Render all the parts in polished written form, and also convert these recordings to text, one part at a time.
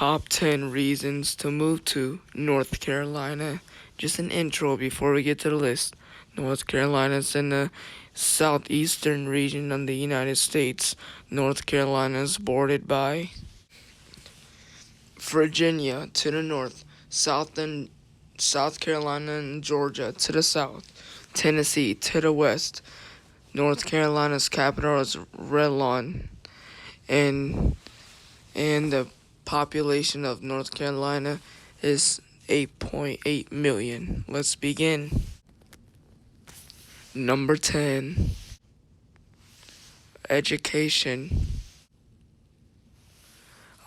Top 10 reasons to move to North Carolina. Just an intro before we get to the list. North Carolina is in the southeastern region of the United States. North Carolina is bordered by Virginia to the north, South Carolina and Georgia to the south, Tennessee to the west. North Carolina's capital is Raleigh, and the population of North Carolina is 8.8 million. Let's begin. Number 10. Education.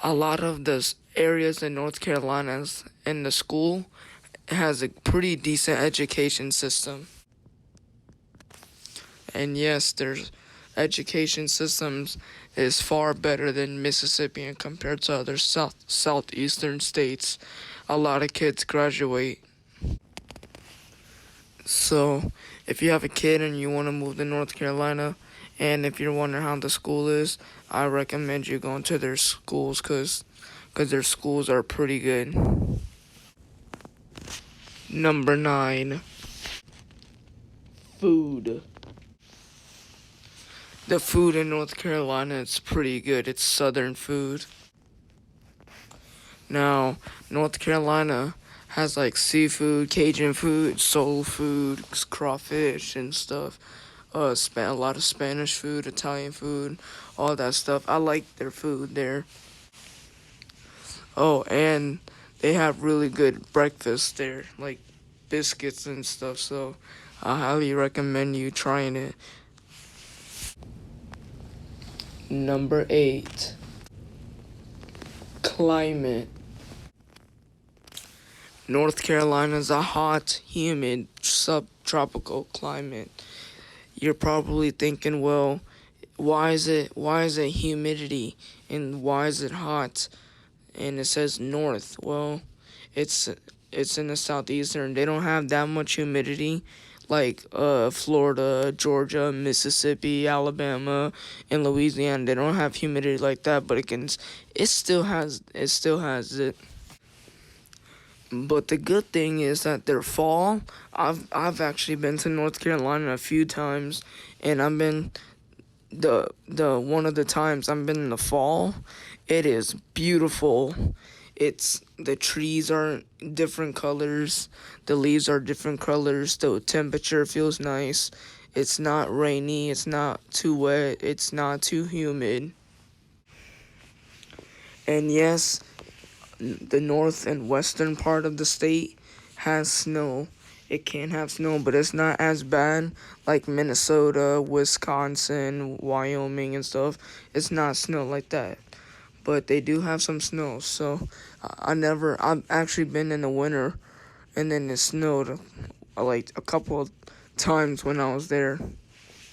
A lot of the areas in North Carolina and the school has a pretty decent education system. And yes, their education systems is far better than Mississippi and compared to other southeastern states. A lot of kids graduate. So, if you have a kid and you want to move to North Carolina, and if you're wondering how the school is, I recommend you going to their schools because their schools are pretty good. Number 9. Food. The food in North Carolina is pretty good. It's southern food. Now, North Carolina has like seafood, Cajun food, soul food, crawfish and stuff. A lot of Spanish food, Italian food, all that stuff. I like their food there. Oh, and they have really good breakfast there, like biscuits and stuff. So I highly recommend you trying it. Number 8. Climate. North Carolina is a hot, humid, subtropical climate. You're probably thinking, well, why is it humidity and why is it hot? And it says north. Well, it's in the southeastern. They don't have that much humidity like Florida, Georgia, Mississippi, Alabama, and Louisiana. They don't have humidity like that, but it still has it. But the good thing is that their fall, I've actually been to North Carolina a few times, and I've been the one of the times I've been in the fall. It is beautiful. The trees are different colors, the leaves are different colors, the temperature feels nice. It's not rainy, it's not too wet, it's not too humid. And yes, the north and western part of the state has snow. It can have snow, but it's not as bad like Minnesota, Wisconsin, Wyoming, and stuff. It's not snow like that. But they do have some snow, so I've actually been in the winter, and then it snowed like a couple of times when I was there.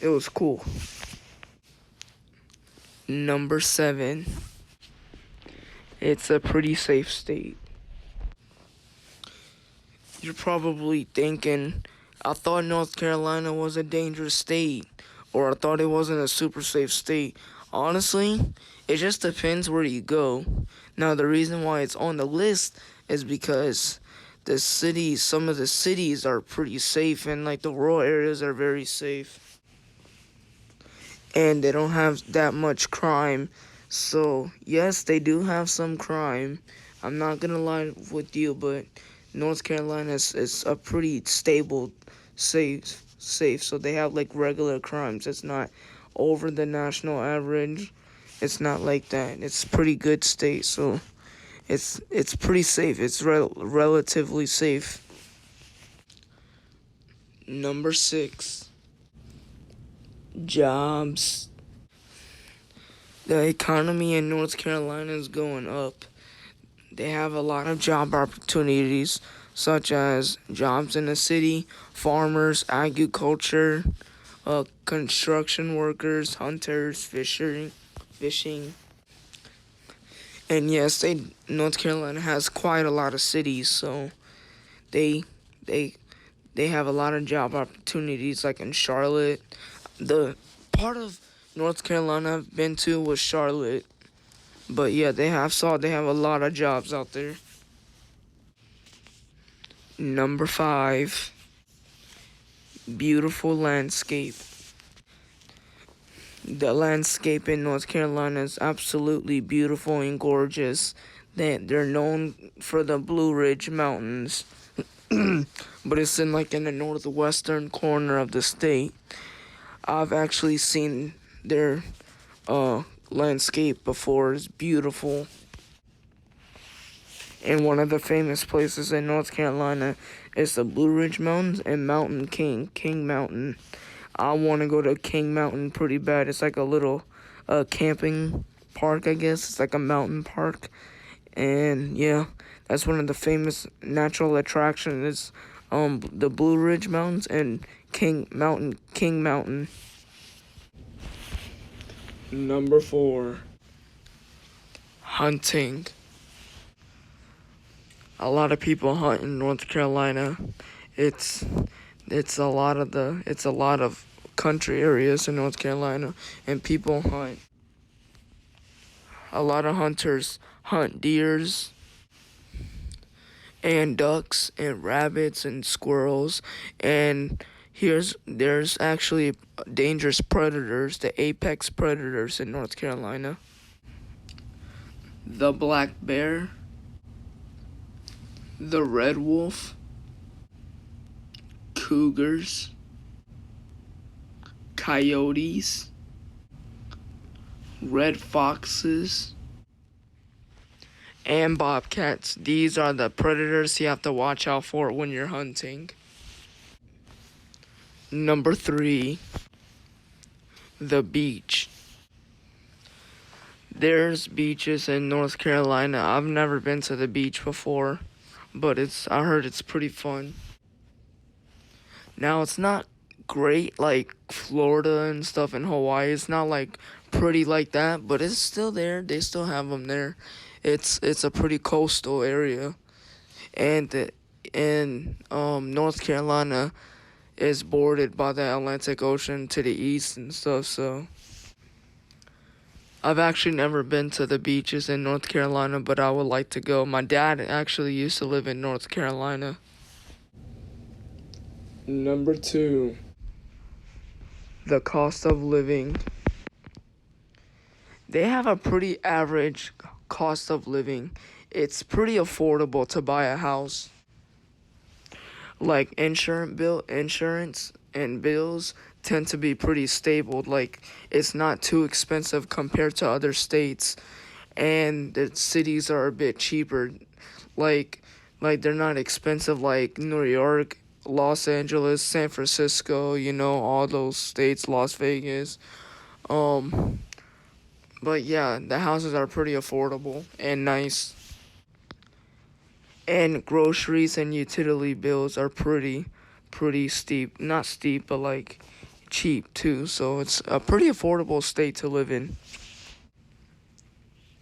It was cool. Number 7. It's a pretty safe state. You're probably thinking, I thought North Carolina was a dangerous state, or I thought it wasn't a super safe state. Honestly, it just depends where you go. Now, the reason why it's on the list is because some of the cities are pretty safe, and like the rural areas are very safe. And they don't have that much crime. So, yes, they do have some crime. I'm not gonna lie with you, but North Carolina is a pretty stable, safe. So they have like regular crimes. It's not over the national average. It's not like that. It's pretty good state. So it's pretty safe. It's relatively safe. Number 6. Jobs. The economy in North Carolina is going up. They have a lot of job opportunities, such as jobs in the city, farmers, agriculture, construction workers, hunters, fishing. And yes, North Carolina has quite a lot of cities, so they have a lot of job opportunities, like in Charlotte. The part of North Carolina I've been to was Charlotte. But yeah, they have a lot of jobs out there. Number 5, beautiful landscape. The landscape in North Carolina is absolutely beautiful and gorgeous. They're known for the Blue Ridge Mountains, but it's in the northwestern corner of the state. I've actually seen their landscape before. It's beautiful. And one of the famous places in North Carolina is the Blue Ridge Mountains and Mountain King Mountain. I want to go to King Mountain pretty bad. It's like a little camping park, I guess. It's like a mountain park. And yeah, that's one of the famous natural attractions. Is the Blue Ridge Mountains and King Mountain. Number 4, hunting. A lot of people hunt in North Carolina. It's it's a lot of country areas in North Carolina, and people hunt. A lot of hunters hunt deers and ducks and rabbits and squirrels, and there's actually dangerous predators, the apex predators in North Carolina. The black bear, the red wolf, cougars, coyotes, red foxes, and bobcats. These are the predators you have to watch out for when you're hunting. Number 3, the beach. There's beaches in North Carolina. I've never been to the beach before, but I heard it's pretty fun. Now, it's not great like Florida and stuff in Hawaii. It's not like pretty like that, but it's still there. They still have them there. It's a pretty coastal area, and North Carolina is bordered by the Atlantic Ocean to the east and stuff. So I've actually never been to the beaches in North Carolina, but I would like to go. My dad actually used to live in North Carolina. Number 2, the cost of living. They have a pretty average cost of living. It's pretty affordable to buy a house. Like insurance and bills tend to be pretty stable. Like, it's not too expensive compared to other states, and the cities are a bit cheaper. Like they're not expensive like New York, Los Angeles, San Francisco, all those states, Las Vegas. Um, but yeah, the houses are pretty affordable and nice. And groceries and utility bills are pretty steep. Not steep, but like cheap too. So it's a pretty affordable state to live in.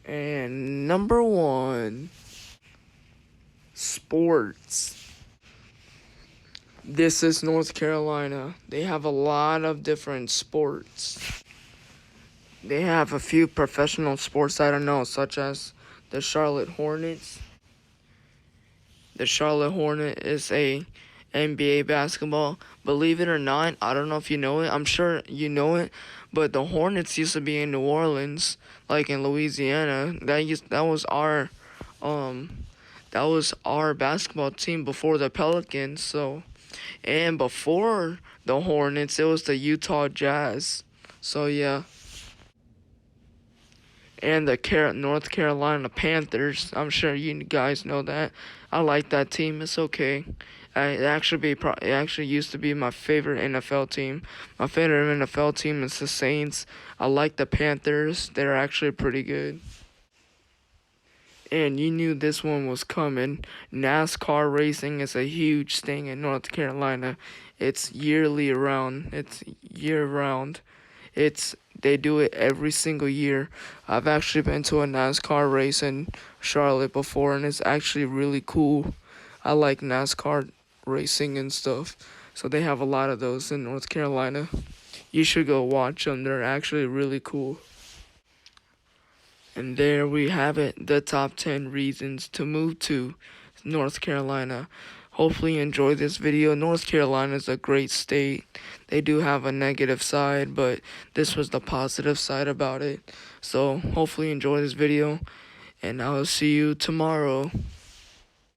And number 1, sports. This is North Carolina. They have a lot of different sports. They have a few professional sports I don't know, such as the Charlotte Hornets. The Charlotte Hornet is a NBA basketball. Believe it or not, I don't know if you know it. I'm sure you know it, but the Hornets used to be in New Orleans, like in Louisiana. That was our basketball team before the Pelicans. So, and before the Hornets, it was the Utah Jazz. So yeah. And the North Carolina Panthers. I'm sure you guys know that. I like that team. It's okay. It actually used to be my favorite NFL team. My favorite NFL team is the Saints. I like the Panthers. They're actually pretty good. And you knew this one was coming. NASCAR racing is a huge thing in North Carolina. It's yearly around. It's year round. They do it every single year. I've actually been to a NASCAR race in Charlotte before, and it's actually really cool. I like NASCAR racing and stuff. So they have a lot of those in North Carolina. You should go watch them. They're actually really cool. And there we have it, the top 10 reasons to move to North Carolina. Hopefully you enjoyed this video. North Carolina is a great state. They do have a negative side, but this was the positive side about it. So hopefully you enjoy this video, and I'll see you tomorrow.